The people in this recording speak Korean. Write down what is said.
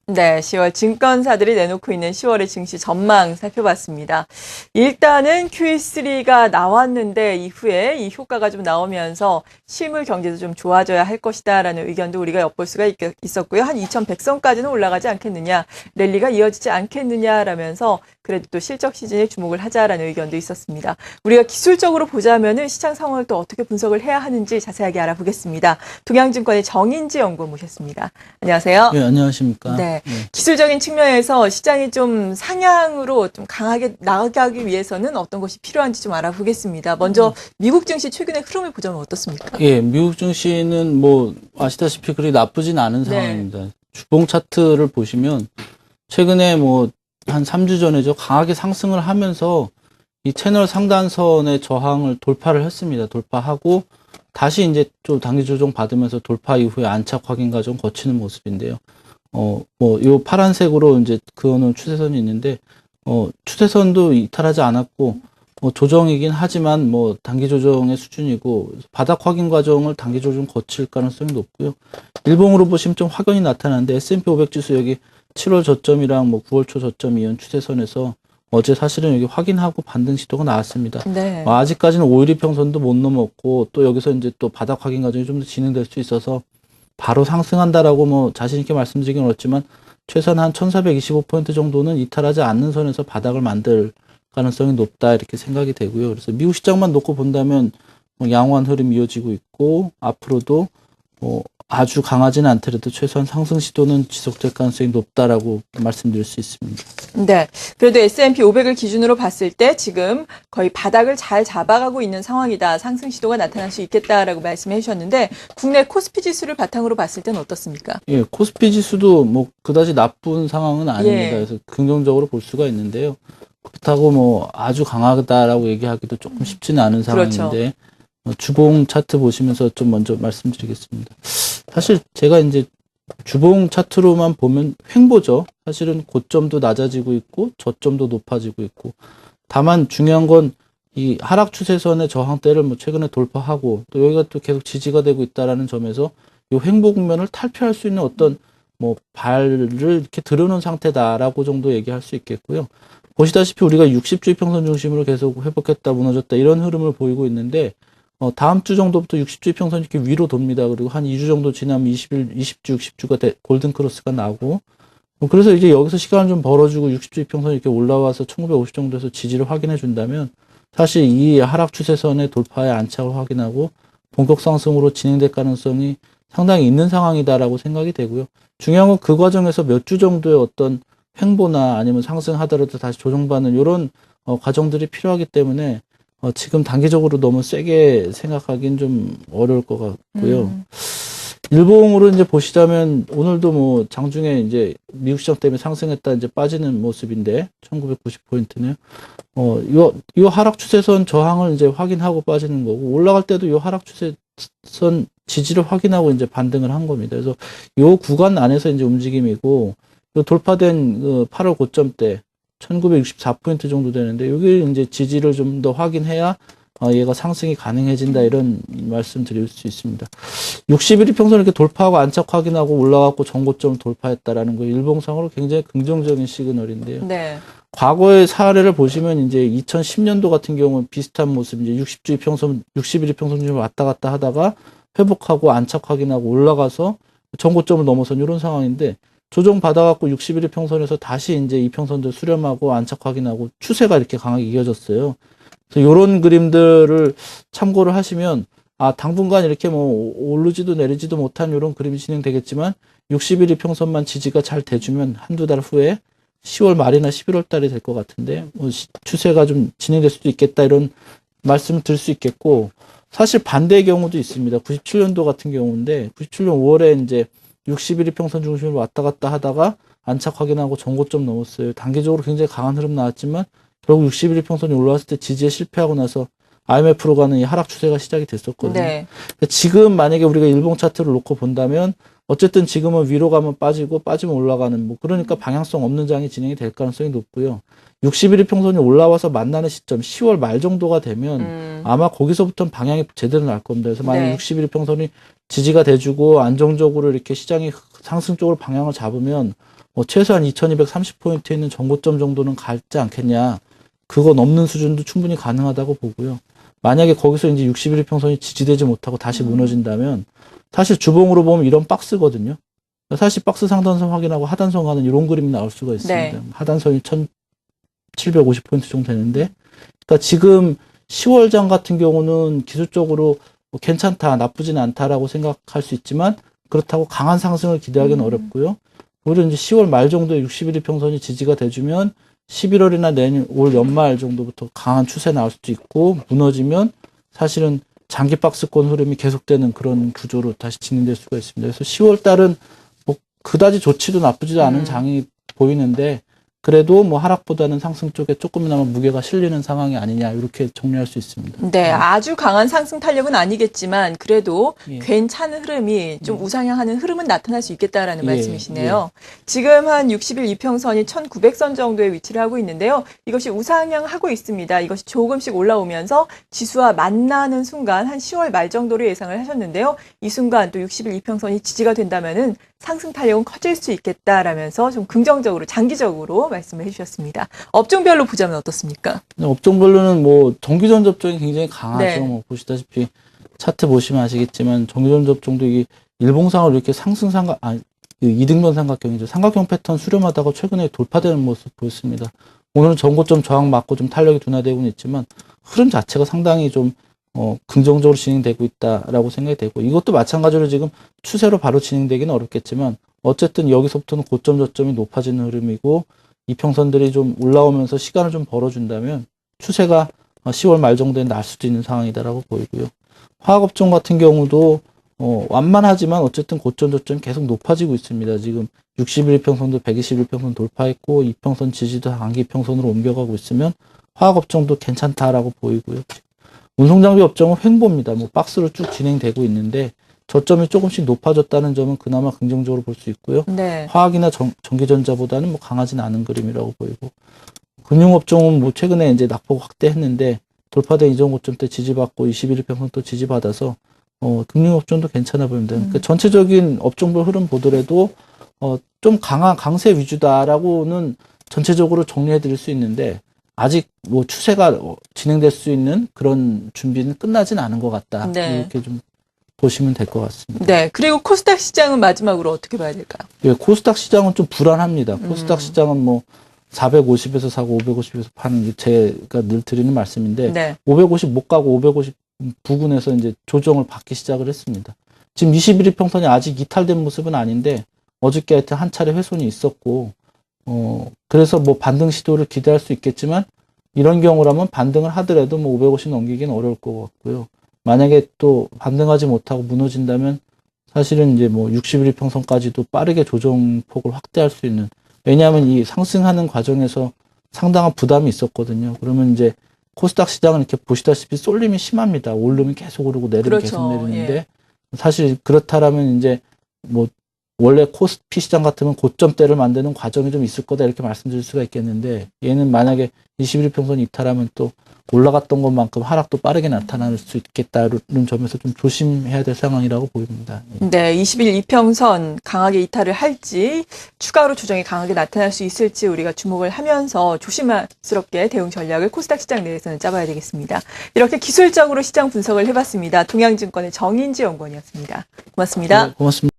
네, 10월 증권사들이 내놓고 있는 10월의 증시 전망 살펴봤습니다. 일단은 QE3가 나왔는데 이후에 이 효과가 좀 나오면서 실물 경제도 좀 좋아져야 할 것이다라는 의견도 우리가 엿볼 수가 있었고요. 한 2100선까지는 올라가지 않겠느냐, 랠리가 이어지지 않겠느냐라면서 그래도 또 실적 시즌에 주목을 하자라는 의견도 있었습니다. 우리가 기술적으로 보자면은 시장 상황을 또 어떻게 분석을 해야 하는지 자세하게 알아보겠습니다. 동양증권의 정인지 연구원 모셨습니다. 안녕하세요. 네, 안녕하십니까. 네. 기술적인 측면에서 시장이 좀 상향으로 좀 강하게 나가기 위해서는 어떤 것이 필요한지 좀 알아보겠습니다. 먼저 미국 증시 최근의 흐름을 보자면 어떻습니까? 예, 미국 증시는 뭐 아시다시피 그리 나쁘진 않은 상황입니다. 주봉 차트를 보시면 최근에 뭐 한 3주 전에죠. 강하게 상승을 하면서 이 채널 상단선의 저항을 돌파를 했습니다. 돌파하고 다시 이제 좀 단기 조정 받으면서 돌파 이후에 안착 확인 과정 거치는 모습인데요. 요 파란색으로 이제 그어놓은 추세선이 있는데, 추세선도 이탈하지 않았고, 조정이긴 하지만 뭐 단기 조정의 수준이고, 바닥 확인 과정을 단기 조정 거칠 가능성이 높고요. 일봉으로 보시면 좀 확연히 나타나는데, S&P 500 지수 여기 7월 저점이랑 뭐 9월 초 저점 이은 추세선에서 어제 사실은 여기 확인하고 반등 시도가 나왔습니다. 네. 아직까지는 5일 이평선도 못 넘었고, 또 여기서 이제 또 바닥 확인 과정이 좀 더 진행될 수 있어서, 바로 상승한다라고 뭐 자신있게 말씀드리긴 어렵지만 최소한 한 1425포인트 정도는 이탈하지 않는 선에서 바닥을 만들 가능성이 높다 이렇게 생각이 되고요. 그래서 미국 시장만 놓고 본다면 뭐 양호한 흐름이 이어지고 있고 앞으로도 아주 강하지는 않더라도 최소한 상승 시도는 지속될 가능성이 높다라고 말씀드릴 수 있습니다. 네. 그래도 S&P 500을 기준으로 봤을 때 지금 거의 바닥을 잘 잡아가고 있는 상황이다. 상승 시도가 나타날 수 있겠다라고 말씀해 주셨는데 국내 코스피 지수를 바탕으로 봤을 때는 어떻습니까? 예, 코스피 지수도 뭐 그다지 나쁜 상황은 아닙니다. 예. 그래서 긍정적으로 볼 수가 있는데요. 그렇다고 뭐 아주 강하다라고 얘기하기도 조금 쉽지는 않은 상황인데 그렇죠. 주봉 차트 보시면서 좀 먼저 말씀드리겠습니다. 사실 제가 이제 주봉 차트로만 보면 횡보죠. 사실은 고점도 낮아지고 있고 저점도 높아지고 있고 다만 중요한 건 이 하락 추세선의 저항대를 뭐 최근에 돌파하고 또 여기가 또 계속 지지가 되고 있다라는 점에서 이 횡보 국면을 탈피할 수 있는 어떤 뭐 발을 이렇게 들어놓은 상태다라고 정도 얘기할 수 있겠고요. 보시다시피 우리가 60주 이평선 중심으로 계속 회복했다 무너졌다 이런 흐름을 보이고 있는데 다음 주 정도부터 60주 이평선이 이렇게 위로 돕니다. 그리고 한 2주 정도 지나면 20주, 60주가 골든 크로스가 나고 그래서 이제 여기서 시간을 좀 벌어주고 60주 이평선이 이렇게 올라와서 1950 정도에서 지지를 확인해 준다면 사실 이 하락 추세선의 돌파의 안착을 확인하고 본격 상승으로 진행될 가능성이 상당히 있는 상황이다라고 생각이 되고요. 중요한 건 그 과정에서 몇 주 정도의 어떤 횡보나 아니면 상승하더라도 다시 조정받는 이런 과정들이 필요하기 때문에 지금 단기적으로 너무 세게 생각하기는 좀 어려울 것 같고요. 일봉으로 이제 보시자면 오늘도 뭐 장중에 이제 미국 시장 때문에 상승했다 이제 빠지는 모습인데 1990포인트네요. 요 하락 추세선 저항을 이제 확인하고 빠지는 거고 올라갈 때도 요 하락 추세선 지지를 확인하고 이제 반등을 한 겁니다. 그래서 요 구간 안에서 이제 움직임이고 요 돌파된 그 8월 고점대 1964포인트 정도 되는데 여기 이제 지지를 좀 더 확인해야 얘가 상승이 가능해진다 이런 말씀 드릴 수 있습니다. 60일 이평선 이렇게 돌파하고 안착 확인하고 올라갔고 전고점을 돌파했다라는 거 일봉상으로 굉장히 긍정적인 시그널인데요. 네. 과거의 사례를 보시면 이제 2010년도 같은 경우는 비슷한 모습 이제 60주 이평선 60일 이평선 좀 왔다 갔다 하다가 회복하고 안착 확인하고 올라가서 전고점을 넘어선 이런 상황인데 조정 받아갖고 60일 이평선에서 다시 이제 이평선들 수렴하고 안착 확인하고 추세가 이렇게 강하게 이어졌어요. 그래서 이런 그림들을 참고를 하시면 당분간 이렇게 뭐 오르지도 내리지도 못한 이런 그림이 진행되겠지만 60일 이평선만 지지가 잘 돼주면 한두 달 후에 10월 말이나 11월 달이 될 것 같은데 뭐 추세가 좀 진행될 수도 있겠다 이런 말씀을 드릴 수 있겠고 사실 반대의 경우도 있습니다. 97년도 같은 경우인데 97년 5월에 이제 60일 이평선 중심으로 왔다 갔다 하다가 안착 확인하고 전고점 넘었어요. 단기적으로 굉장히 강한 흐름 나왔지만 결국 60일 이평선이 올라왔을 때 지지에 실패하고 나서 IMF로 가는 이 하락 추세가 시작이 됐었거든요. 네. 지금 만약에 우리가 일봉 차트를 놓고 본다면 어쨌든 지금은 위로 가면 빠지고 빠지면 올라가는 뭐 그러니까 방향성 없는 장이 진행이 될 가능성이 높고요. 60일 이평선이 올라와서 만나는 시점 10월 말 정도가 되면 아마 거기서부터는 방향이 제대로 날 겁니다. 그래서 만약 네. 60일 이평선이 지지가 돼주고 안정적으로 이렇게 시장이 상승 쪽으로 방향을 잡으면 뭐 최소한 2230포인트 있는 전고점 정도는 갈지 않겠냐. 그거 넘는 수준도 충분히 가능하다고 보고요. 만약에 거기서 이제 61 이평선이 지지되지 못하고 다시 무너진다면 사실 주봉으로 보면 이런 박스거든요. 사실 박스 상단선 확인하고 하단선 가는 이런 그림이 나올 수가 있습니다. 네. 하단선이 1750포인트 정도 되는데, 그러니까 지금 10월장 같은 경우는 기술적으로 뭐 괜찮다, 나쁘진 않다라고 생각할 수 있지만 그렇다고 강한 상승을 기대하기는 어렵고요. 오히려 이제 10월 말 정도에 61 이평선이 지지가 돼주면 11월이나 내년 올 연말 정도부터 강한 추세 나올 수도 있고, 무너지면 사실은 장기 박스권 흐름이 계속되는 그런 구조로 다시 진행될 수가 있습니다. 그래서 10월 달은 뭐 그다지 좋지도 나쁘지도 않은 장이 보이는데, 그래도 뭐 하락보다는 상승 쪽에 조금이나마 무게가 실리는 상황이 아니냐, 이렇게 정리할 수 있습니다. 네, 아주 강한 상승 탄력은 아니겠지만 그래도 예. 괜찮은 흐름이 좀 우상향하는 흐름은 나타날 수 있겠다라는 예, 말씀이시네요. 지금 한 60일 이평선이 1900선 정도에 위치를 하고 있는데요. 이것이 우상향하고 있습니다. 이것이 조금씩 올라오면서 지수와 만나는 순간 한 10월 말 정도로 예상을 하셨는데요. 이 순간 또 60일 이평선이 지지가 된다면은 상승 탄력은 커질 수 있겠다라면서 좀 긍정적으로 장기적으로 말씀을 해주셨습니다. 업종별로 보자면 어떻습니까? 업종별로는 뭐 전기전 접종이 굉장히 강하죠. 네. 뭐 보시다시피 차트 보시면 아시겠지만 전기전 접종도 이게 일봉상으로 이렇게 이등변 삼각형이죠. 삼각형 패턴 수렴하다가 최근에 돌파되는 모습 보였습니다. 오늘은 전고점 저항 맞고 좀 탄력이 둔화되고는 있지만 흐름 자체가 상당히 좀 긍정적으로 진행되고 있다라고 생각이 되고, 이것도 마찬가지로 지금 추세로 바로 진행되기는 어렵겠지만 어쨌든 여기서부터는 고점 저점이 높아지는 흐름이고, 이평선들이 좀 올라오면서 시간을 좀 벌어준다면 추세가 10월 말 정도에 날 수도 있는 상황이다라고 보이고요. 화학업종 같은 경우도 완만하지만 어쨌든 고점 저점이 계속 높아지고 있습니다. 지금 61평선도 121평선 돌파했고, 이평선 지지도 단기평선으로 옮겨가고 있으면 화학업종도 괜찮다라고 보이고요. 운송장비 업종은 횡보입니다. 뭐 박스로 쭉 진행되고 있는데 저점이 조금씩 높아졌다는 점은 그나마 긍정적으로 볼 수 있고요. 네. 화학이나 전기전자보다는 뭐 강하진 않은 그림이라고 보이고, 금융업종은 뭐 최근에 이제 낙폭 확대했는데 돌파된 이전 고점 때 지지받고 21일평선 또 지지받아서 금융업종도 괜찮아 보입니다. 그러니까 전체적인 업종별 흐름 보더라도 좀 강한 강세 위주다라고는 전체적으로 정리해 드릴 수 있는데, 아직 뭐 추세가 진행될 수 있는 그런 준비는 끝나진 않은 것 같다. 네. 이렇게 좀 보시면 될 것 같습니다. 네. 그리고 코스닥 시장은 마지막으로 어떻게 봐야 될까요? 예, 코스닥 시장은 좀 불안합니다. 코스닥 시장은 뭐 450에서 사고 550에서 파는 게 제가 늘 드리는 말씀인데, 네. 550 못 가고 550 부근에서 이제 조정을 받기 시작을 했습니다. 지금 21일 평선이 아직 이탈된 모습은 아닌데 어저께 하여튼 한 차례 훼손이 있었고, 그래서 뭐 반등 시도를 기대할 수 있겠지만, 이런 경우라면 반등을 하더라도 뭐 550 넘기기는 어려울 것 같고요. 만약에 또 반등하지 못하고 무너진다면 사실은 이제 뭐 61일 평선까지도 빠르게 조정폭을 확대할 수 있는, 왜냐하면 이 상승하는 과정에서 상당한 부담이 있었거든요. 그러면 이제 코스닥 시장은 이렇게 보시다시피 쏠림이 심합니다. 오르면 계속 오르고 내리면 그렇죠. 계속 내리는데, 예. 사실 그렇다라면 이제 뭐 원래 코스피 시장 같으면 고점대를 만드는 과정이 좀 있을 거다, 이렇게 말씀드릴 수가 있겠는데, 얘는 만약에 21일 평선 이탈하면 또 올라갔던 것만큼 하락도 빠르게 나타날 수 있겠다는 점에서 좀 조심해야 될 상황이라고 보입니다. 네, 20일 이평선 강하게 이탈을 할지 추가로 조정이 강하게 나타날 수 있을지 우리가 주목을 하면서 조심스럽게 대응 전략을 코스닥 시장 내에서는 짜봐야 되겠습니다. 이렇게 기술적으로 시장 분석을 해봤습니다. 동양증권의 정인지 연구원이었습니다. 고맙습니다. 네, 고맙습니다.